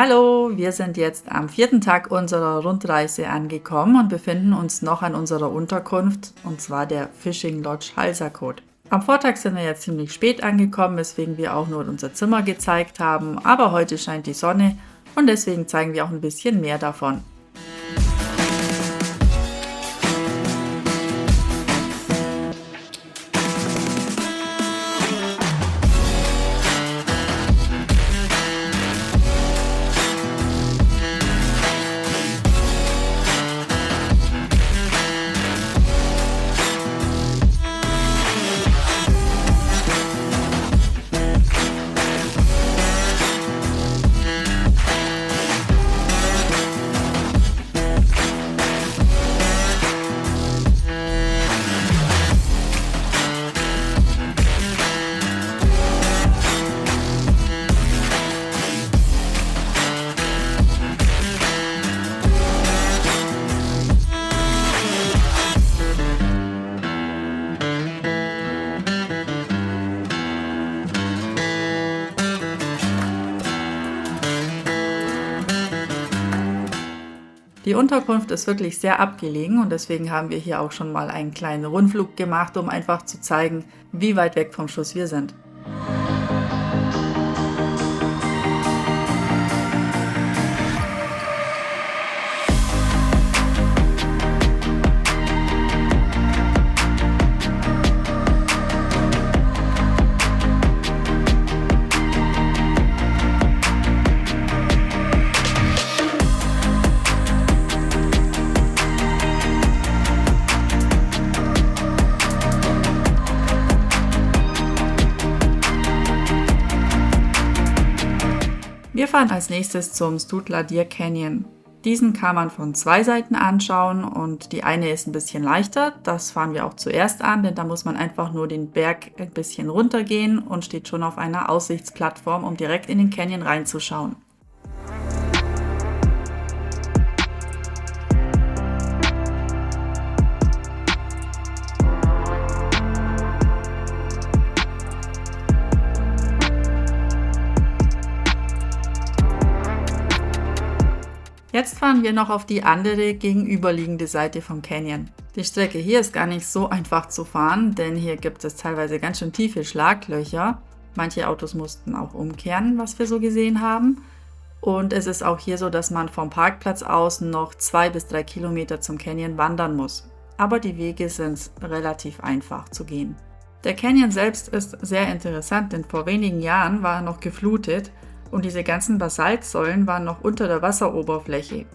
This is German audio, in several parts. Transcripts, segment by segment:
Hallo, wir sind jetzt am 4. Tag unserer Rundreise angekommen und befinden uns noch an unserer Unterkunft, und zwar der Fishing Lodge Halsakot. Am Vortag sind wir jetzt ziemlich spät angekommen, weswegen wir auch nur unser Zimmer gezeigt haben, aber heute scheint die Sonne und deswegen zeigen wir auch ein bisschen mehr davon. Die Unterkunft ist wirklich sehr abgelegen und deswegen haben wir hier auch schon mal einen kleinen Rundflug gemacht, um einfach zu zeigen, wie weit weg vom Schuss wir sind. Wir fahren als nächstes zum Stoodler Deer Canyon. Diesen kann man von zwei Seiten anschauen und die eine ist ein bisschen leichter. Das fahren wir auch zuerst an, denn da muss man einfach nur den Berg ein bisschen runtergehen und steht schon auf einer Aussichtsplattform, um direkt in den Canyon reinzuschauen. Jetzt fahren wir noch auf die andere gegenüberliegende Seite vom Canyon. Die Strecke hier ist gar nicht so einfach zu fahren, denn hier gibt es teilweise ganz schön tiefe Schlaglöcher. Manche Autos mussten auch umkehren, was wir so gesehen haben. Und es ist auch hier so, dass man vom Parkplatz aus noch 2 bis 3 Kilometer zum Canyon wandern muss. Aber die Wege sind relativ einfach zu gehen. Der Canyon selbst ist sehr interessant, denn vor wenigen Jahren war er noch geflutet. Und diese ganzen Basaltsäulen waren noch unter der Wasseroberfläche.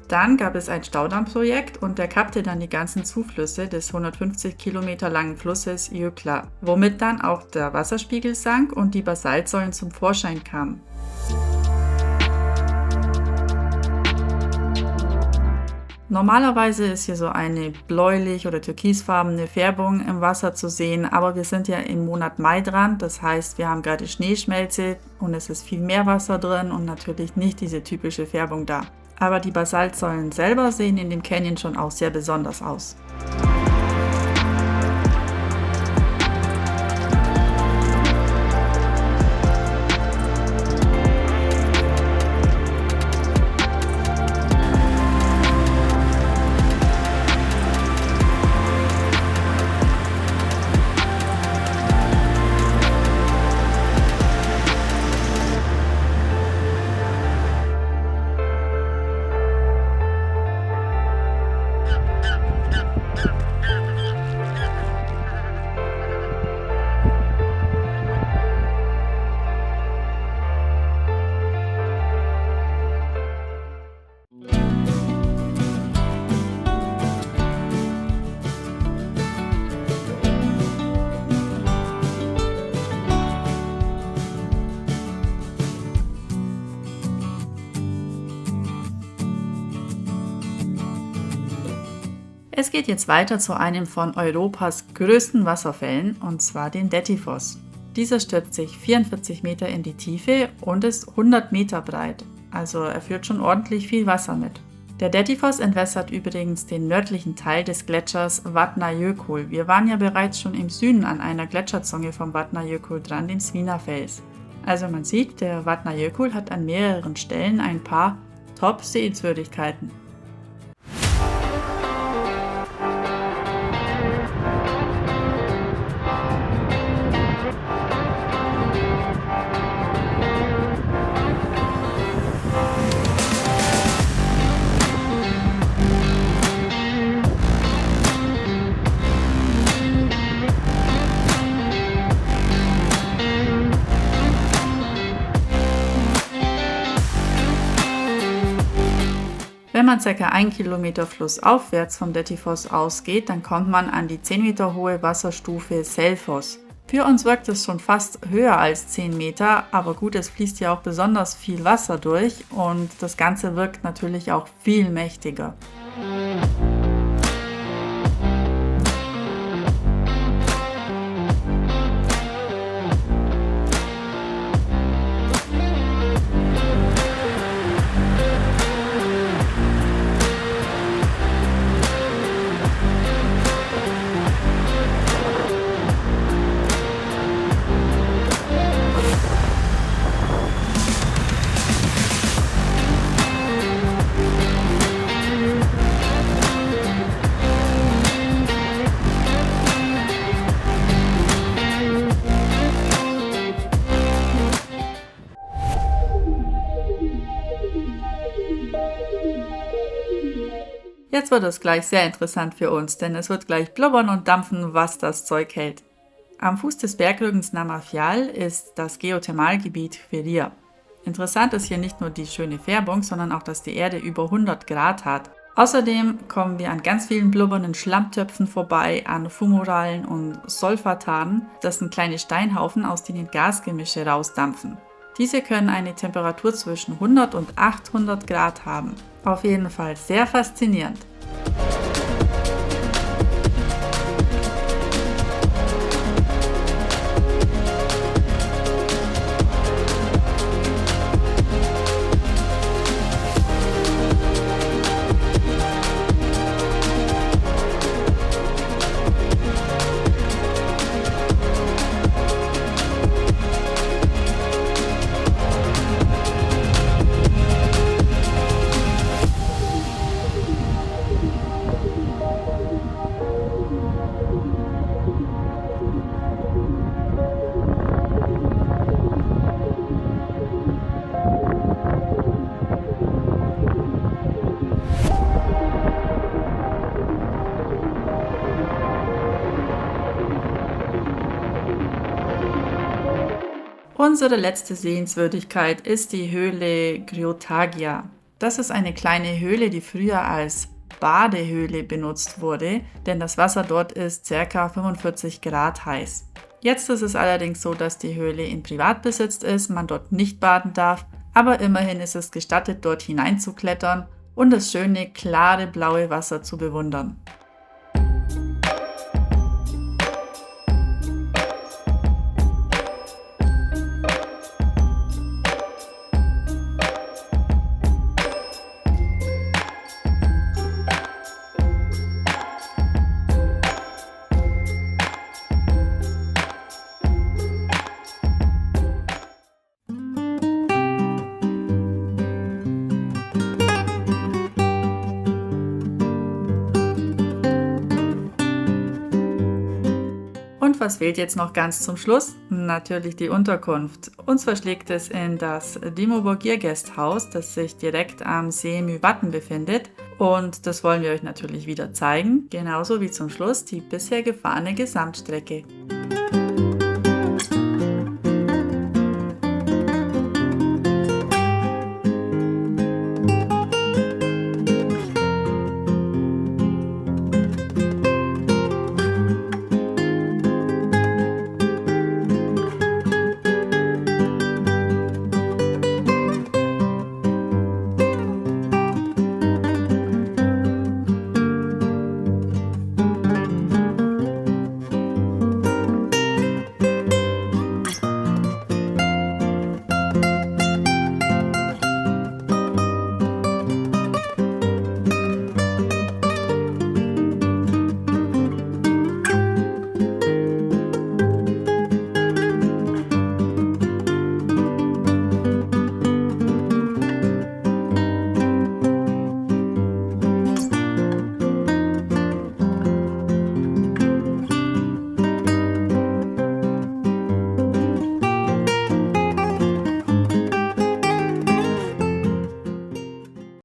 Dann gab es ein Staudammprojekt und der kappte dann die ganzen Zuflüsse des 150 Kilometer langen Flusses Jökla, womit dann auch der Wasserspiegel sank und die Basaltsäulen zum Vorschein kamen. Normalerweise ist hier so eine bläulich- oder türkisfarbene Färbung im Wasser zu sehen, aber wir sind ja im Monat Mai dran, das heißt, wir haben gerade Schneeschmelze und es ist viel Meerwasser drin und natürlich nicht diese typische Färbung da. Aber die Basaltsäulen selber sehen in dem Canyon schon auch sehr besonders aus. Es geht jetzt weiter zu einem von Europas größten Wasserfällen, und zwar den Dettifoss. Dieser stürzt sich 44 Meter in die Tiefe und ist 100 Meter breit, also er führt schon ordentlich viel Wasser mit. Der Dettifoss entwässert übrigens den nördlichen Teil des Gletschers Vatnajökull. Wir waren ja bereits schon im Süden an einer Gletscherzunge vom Vatnajökull dran, dem Svinafels. Also man sieht, der Vatnajökull hat an mehreren Stellen ein paar Top-Sehenswürdigkeiten. Wenn man ca. 1 Kilometer flussaufwärts vom Dettifoss ausgeht, dann kommt man an die 10 Meter hohe Wasserstufe Selfoss. Für uns wirkt es schon fast höher als 10 Meter, aber gut, es fließt ja auch besonders viel Wasser durch und das Ganze wirkt natürlich auch viel mächtiger. Jetzt wird es gleich sehr interessant für uns, denn es wird gleich blubbern und dampfen, was das Zeug hält. Am Fuß des Bergrückens Namafjall ist das Geothermalgebiet Ferir. Interessant ist hier nicht nur die schöne Färbung, sondern auch, dass die Erde über 100 Grad hat. Außerdem kommen wir an ganz vielen blubbernden Schlammtöpfen vorbei, an Fumoralen und Solfatanen. Das sind kleine Steinhaufen, aus denen Gasgemische rausdampfen. Diese können eine Temperatur zwischen 100 und 800 Grad haben. Auf jeden Fall sehr faszinierend. Unsere letzte Sehenswürdigkeit ist die Höhle Griotagia. Das ist eine kleine Höhle, die früher als Badehöhle benutzt wurde, denn das Wasser dort ist ca. 45 Grad heiß. Jetzt ist es allerdings so, dass die Höhle in Privatbesitz ist, man dort nicht baden darf, aber immerhin ist es gestattet, dort hineinzuklettern und das schöne, klare, blaue Wasser zu bewundern. Und was fehlt jetzt noch ganz zum Schluss? Natürlich die Unterkunft. Uns verschlägt es in das Dimobogir Guesthaus, das sich direkt am See Mývatn befindet. Und das wollen wir euch natürlich wieder zeigen, genauso wie zum Schluss die bisher gefahrene Gesamtstrecke.